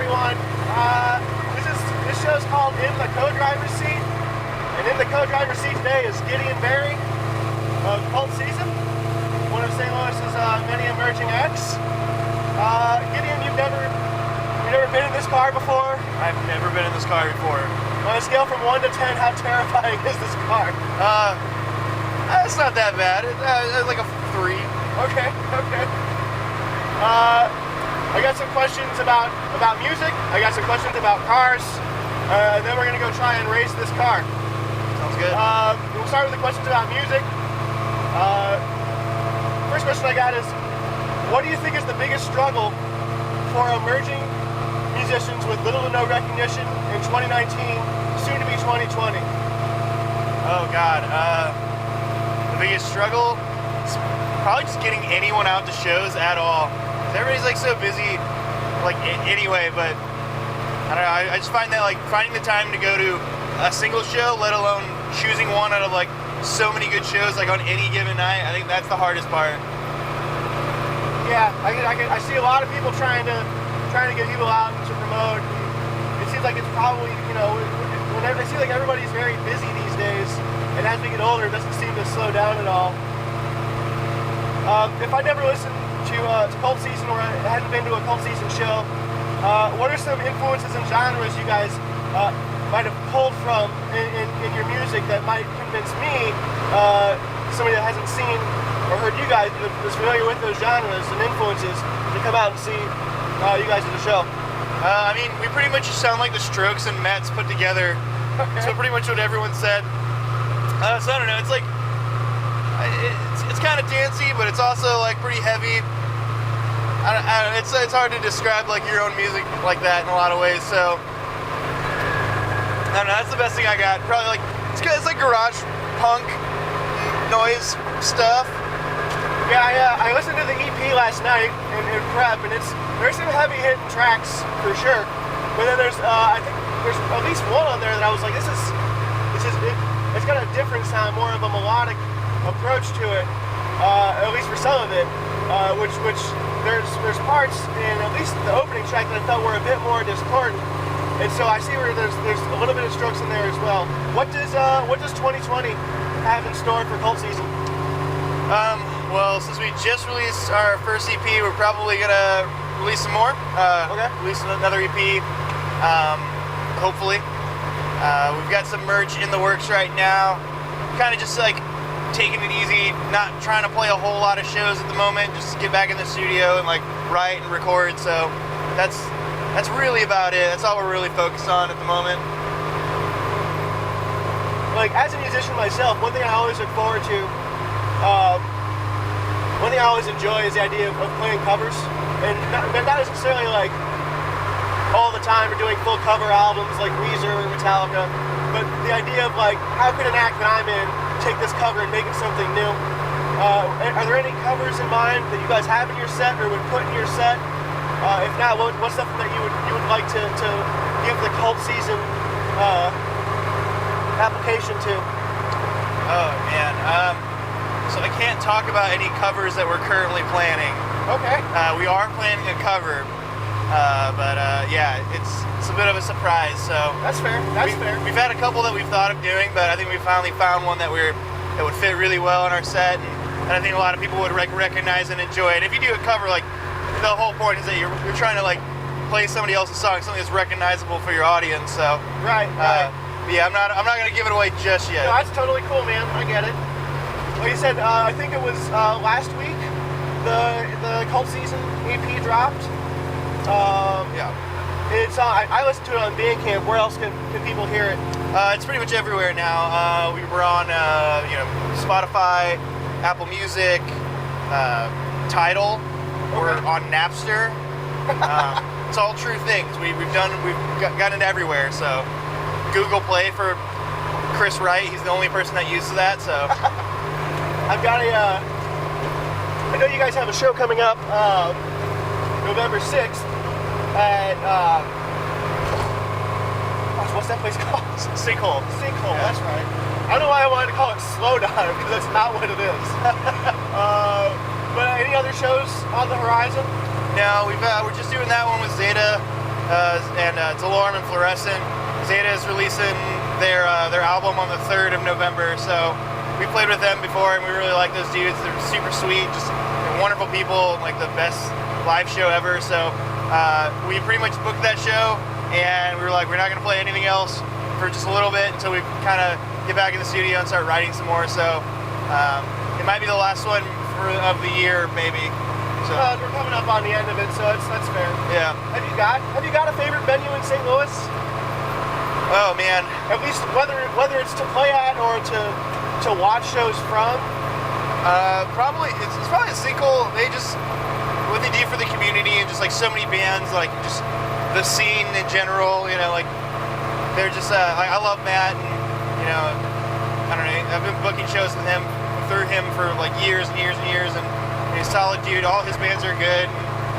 everyone. This show is called In the Co-Driver's Seat, and in the co-driver's seat today is Guideon Berry of Cult Season, one of St. Louis's many emerging acts. Guideon, you've never been in this car before? I've never been in this car before. On a scale from 1 to 10, how terrifying is this car? It's not that bad. It's like a 3. Okay. I got some questions about music. I got some questions about cars. And then we're gonna go try and race this car. Sounds good. We'll start with the questions about music. First question I got is, what do you think is the biggest struggle for emerging musicians with little to no recognition in 2019, soon to be 2020? Oh God. The biggest struggle is probably just getting anyone out to shows at all. Everybody's like so busy, like anyway, but I don't know, I just find that like finding the time to go to a single show, let alone choosing one out of like so many good shows like on any given night, I think that's the hardest part. Yeah, I see a lot of people trying to get people out and to promote. It seems like it's probably, whenever it seems like everybody's very busy these days, and as we get older, it doesn't seem to slow down at all. If I never listened to Cult Season, or I hadn't been to a Cult Season show, what are some influences and genres you guys might have pulled from in your music that might convince me, somebody that hasn't seen or heard you guys, but is familiar with those genres and influences, to come out and see you guys at the show? I mean, we pretty much just sound like the Strokes and Mets put together. Okay. So pretty much what everyone said. So I don't know, it's like, it's kind of dancey, but it's also like pretty heavy. It's hard to describe like your own music like that in a lot of ways. So I don't know. That's the best thing I got. Probably like it's like garage punk noise stuff. Yeah, I listened to the EP last night in prep, and there's some heavy hitting tracks for sure. But then I think there's at least one on there that I was like, it's got a different sound, more of a melodic approach to it. At least for some of it, which there's parts in at least the opening track that I felt were a bit more discordant, and so I see where there's a little bit of Strokes in there as well. What does 2020 have in store for Cult Season? Well, since we just released our first EP, we're probably gonna release some more. Okay. Release another EP, hopefully. We've got some merch in the works right now. Kind of just like taking it easy, not trying to play a whole lot of shows at the moment, just get back in the studio and like write and record. So that's really about it. That's all we're really focused on at the moment. Like, as a musician myself, one thing I always look forward to, one thing I always enjoy is the idea of playing covers, and not necessarily like all the time or doing full cover albums like Weezer or Metallica, but the idea of like, how could an act that I'm in take this cover and make it something new? Are there any covers in mind that you guys have in your set or would put in your set? If not, what's something that you would like to give the Cult Season application to? Oh man, so I can't talk about any covers that we're currently planning. Okay. We are planning a cover, but yeah, it's a bit of a surprise. So that's fair. Fair. We've had a couple that we've thought of doing, but I think we finally found one that would fit really well in our set, and I think a lot of people would recognize and enjoy it. If you do a cover, like the whole point is that you're trying to like play somebody else's song, something that's recognizable for your audience. So right. Yeah, I'm not gonna give it away just yet. No, that's totally cool, man. I get it. Like you said, I think it was last week the Cult Season EP dropped. Yeah. It's I listened to it on Bandcamp. Where else can people hear it? It's pretty much everywhere now. We were on Spotify, Apple Music, Tidal. We're on Napster. It's all true things. We've gotten into everywhere. So Google Play for Chris Wright. He's the only person that uses that. So I've got I know you guys have a show coming up November 6th at what's that place called? Sinkhole. Sinkhole. Yeah. That's right. I don't know why I wanted to call it Slow Dive, because that's not what it is. But any other shows on the horizon? No, we're just doing that one with Zeta and De L'orme and Flourescent. Zeta is releasing their album on the 3rd of November, so we played with them before and we really like those dudes. They're super sweet, just wonderful people, like the best live show ever. So we pretty much booked that show and we were like, we're not going to play anything else for just a little bit until we kind of get back in the studio and start writing some more. So it might be the last one of the year, maybe. So we're coming up on the end of it, so that's fair. Yeah. Have you got a favorite venue in St. Louis? Oh man. At least whether it's to play at or to watch shows from. Probably it's probably a Sinkhole. They just what they do for the community and just like so many bands, like just the scene in general. You know, like they're just I love Matt, and you know, I don't know. I've been booking shows with him through him for like years and years and years, and he's a solid dude. All his bands are good.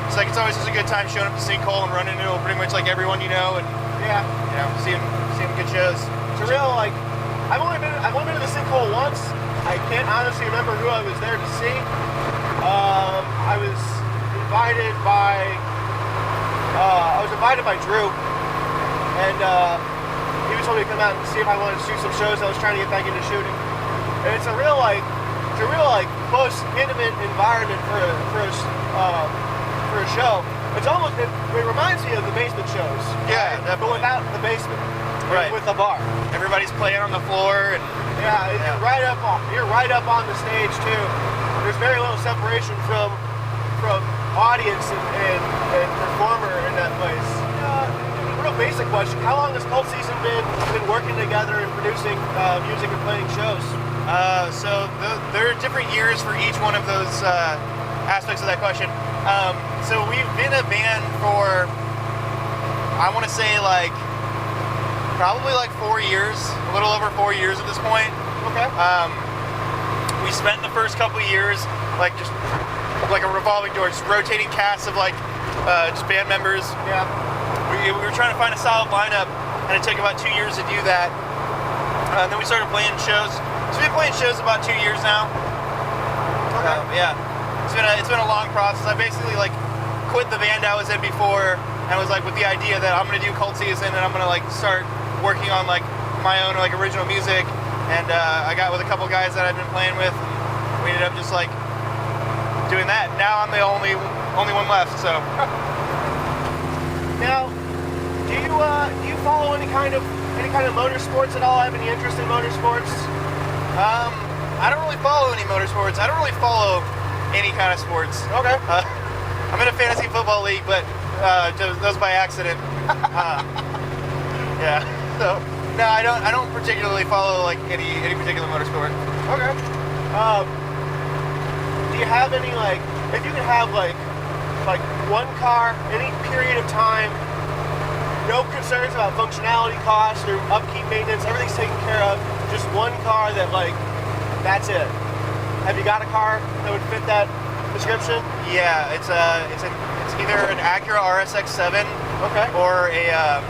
It's like it's always just a good time showing up to Sinkhole and running into pretty much like everyone you know, and yeah, you know, seeing good shows. It's a real like I've only been to the Sinkhole once. I can't honestly remember who I was there to see. I was invited by Drew, and he told me to come out and see if I wanted to shoot some shows. I was trying to get back into shooting, and it's a real close, intimate environment for a show. It's almost it reminds me of the basement shows. Yeah, right? But without the basement, right? With a bar. Everybody's playing on the floor, and yeah, you're right up on the stage too. There's very little separation from audience and performer in that place. Real basic question: how long has Cult Season been working together and producing music and playing shows? So there are different years for each one of those aspects of that question. So we've been a band for, I want to say probably 4 years, a little over 4 years at this point. Okay. We spent the first couple of years just like a revolving door, just rotating casts of just band members. Yeah. We were trying to find a solid lineup, and it took about 2 years to do that. And then we started playing shows. So we've been playing shows about 2 years now. Okay. Yeah. It's been a long process. I basically quit the band I was in before, and was with the idea that I'm gonna do Cult Season and I'm gonna start working on my own original music. And I got with a couple guys that I've been playing with, and we ended up just doing that. Now I'm the only one left. So now, do you follow any kind of motorsports at all? Have any interest in motorsports? I don't really follow any motorsports. I don't really follow any kind of sports. Okay. I'm in a fantasy football league, but that was by accident. Yeah. So no, I don't particularly follow any particular motorsport. Okay. Do you have any if you could have one car, any period of time, no concerns about functionality, cost, or upkeep, maintenance, everything's taken care of, just one car that that's it. Have you got a car that would fit that description? Yeah, it's either an Acura RSX-7, okay, or a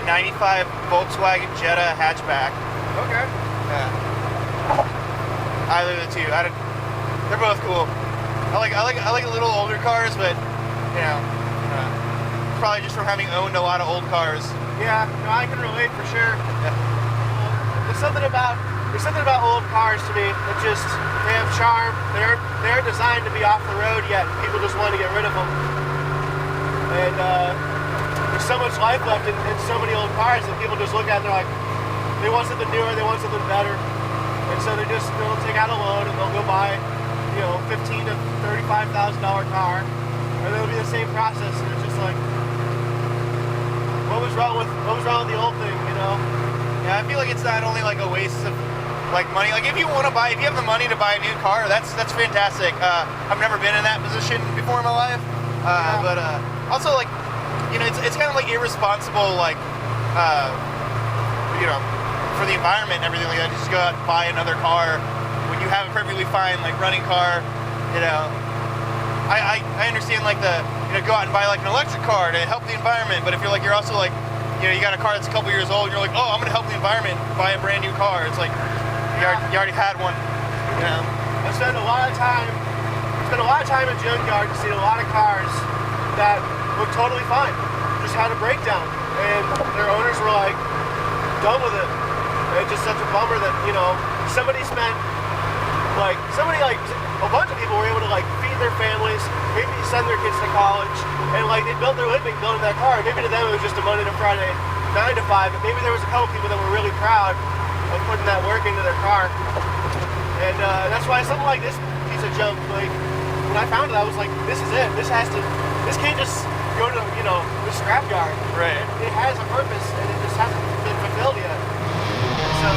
95 Volkswagen Jetta hatchback. Okay. Yeah. Either of the two. They're both cool. I like a little older cars, but you know, probably just from having owned a lot of old cars. Yeah, no, I can relate for sure. Yeah. There's something about old cars to me that just, they have charm. They're designed to be off the road, yet people just want to get rid of them. And there's so much life left in so many old cars that people just look at and they're like, they want something newer, they want something better. And so they'll take out a loan and they'll go buy, $15,000 to $35,000 car, and it'll be the same process. And it's just like, what was wrong with the old thing, Yeah, I feel like it's not only a waste of money. If you have the money to buy a new car, that's fantastic. I've never been in that position before in my life, but also it's kind of irresponsible, for the environment and everything like that. Just go out and buy another car when you have a perfectly fine running car. I understand go out and buy an electric car to help the environment, but if you're also you got a car that's a couple years old, and you're oh, I'm gonna help the environment, buy a brand new car. It's you already had one. I spent a lot of time in junkyards and seen a lot of cars that looked totally fine. Just had a breakdown, and their owners were like done with it. And it's just such a bummer that, you know, a bunch of people were able to like feed their families, maybe send their kids to college, and like they built their living building that car. Maybe to them it was just a Monday to Friday 9 to 5, but maybe there was a couple people that were really proud of putting that work into their car. And that's why something like this piece of junk, like when I found it, I was like, this is it. This can't just go to, you know, the scrapyard. Right. It has a purpose, and it just hasn't been fulfilled yet. So.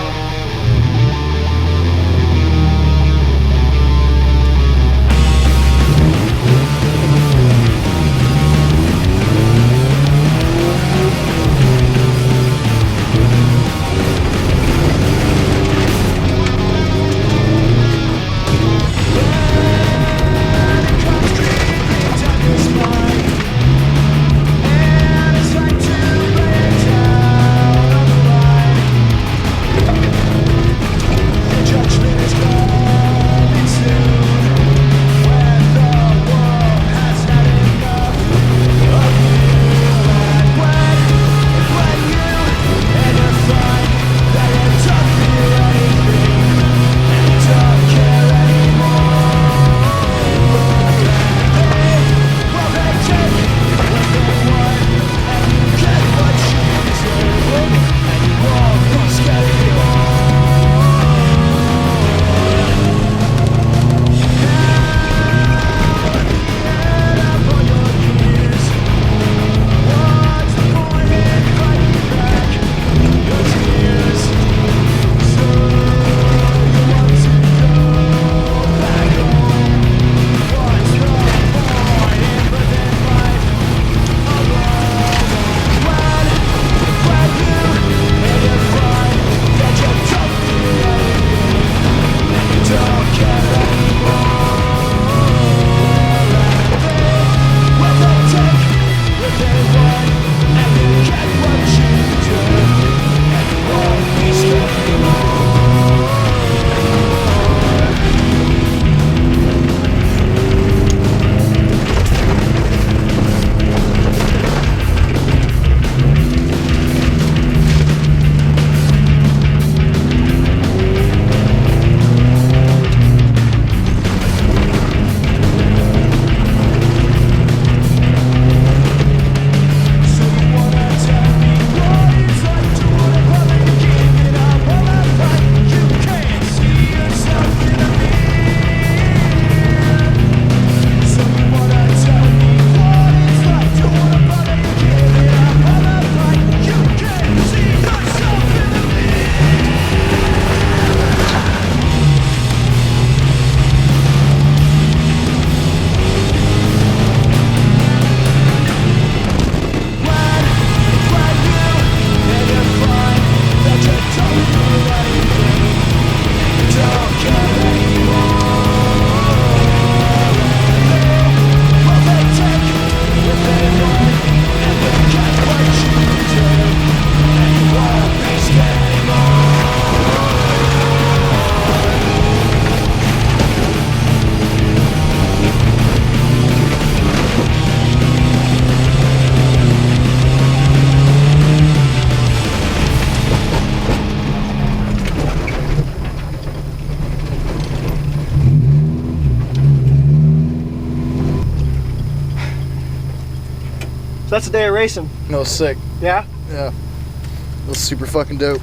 That's a day of racing. No, it was sick. Yeah? Yeah. It was super fucking dope.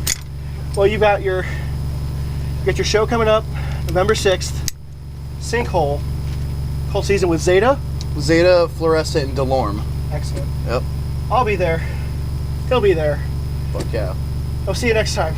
Well, you got your show coming up November 6th. Sinkhole. Whole season with Zeta. Zeta, Flourescent, and De L'orme. Excellent. Yep. I'll be there. He'll be there. Fuck yeah. I'll see you next time.